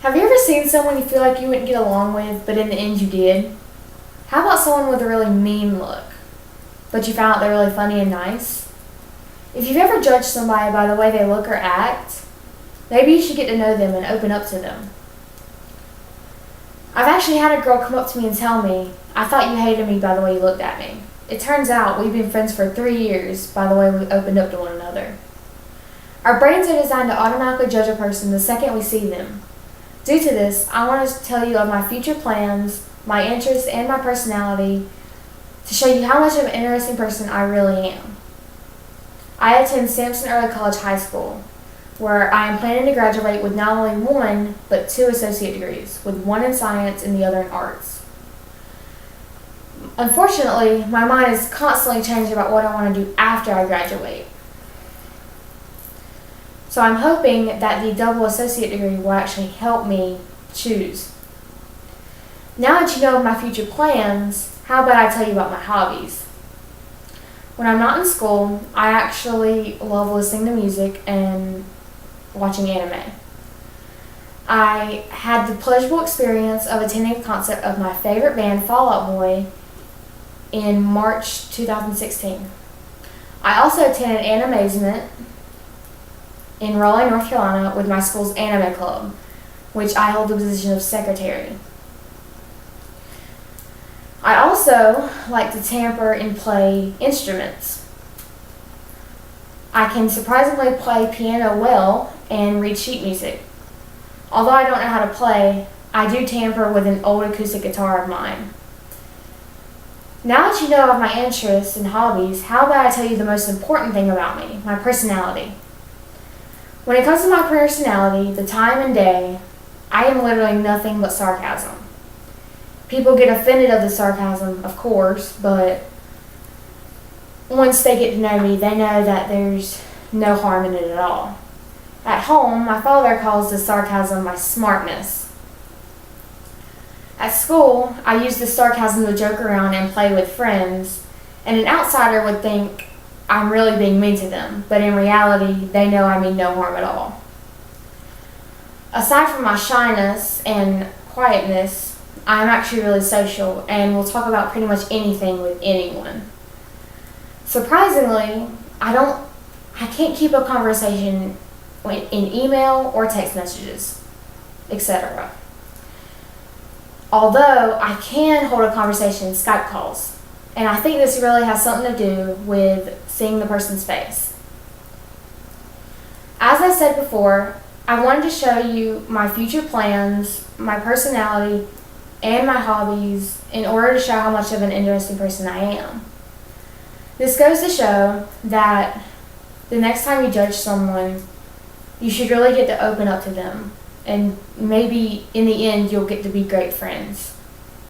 Have you ever seen someone you feel like you wouldn't get along with, but in the end you did? How about someone with a really mean look, but you found out they're really funny and nice? If you've ever judged somebody by the way they look or act, maybe you should get to know them and open up to them. I've actually had a girl come up to me and tell me, "I thought you hated me by the way you looked at me." It turns out we've been friends for 3 years by the way we opened up to one another. Our brains are designed to automatically judge a person the second we see them. Due to this, I want to tell you of my future plans, my interests, and my personality to show you how much of an interesting person I really am. I attend Sampson Early College High School, where I am planning to graduate with not only one, but 2 associate degrees, with one in science and the other in arts. Unfortunately, my mind is constantly changing about what I want to do after I graduate. So I'm hoping that the double associate degree will actually help me choose. Now that you know of my future plans, how about I tell you about my hobbies? When I'm not in school, I actually love listening to music and watching anime. I had the pleasurable experience of attending a concert of my favorite band, Fall Out Boy, in March 2016. I also attended Animazement in Raleigh, North Carolina with my school's anime club, which I hold the position of secretary. I also like to tamper and play instruments. I can surprisingly play piano well and read sheet music. Although I don't know how to play, I do tamper with an old acoustic guitar of mine. Now that you know of my interests and hobbies, how about I tell you the most important thing about me, my personality? When it comes to my personality, the time and day, I am literally nothing but sarcasm. People get offended of the sarcasm, of course, but once they get to know me, they know that there's no harm in it at all. At home, my father calls the sarcasm my smartness. At school, I use the sarcasm to joke around and play with friends, and an outsider would think I'm really being mean to them, but in reality, they know I mean no harm at all. Aside from my shyness and quietness, I'm actually really social and will talk about pretty much anything with anyone. Surprisingly, I can't keep a conversation in email or text messages, etc. Although I can hold a conversation in Skype calls, and I think this really has something to do with seeing the person's face. As I said before, I wanted to show you my future plans, my personality, and my hobbies in order to show how much of an interesting person I am. This goes to show that the next time you judge someone, you should really get to open up to them, and maybe in the end you'll get to be great friends.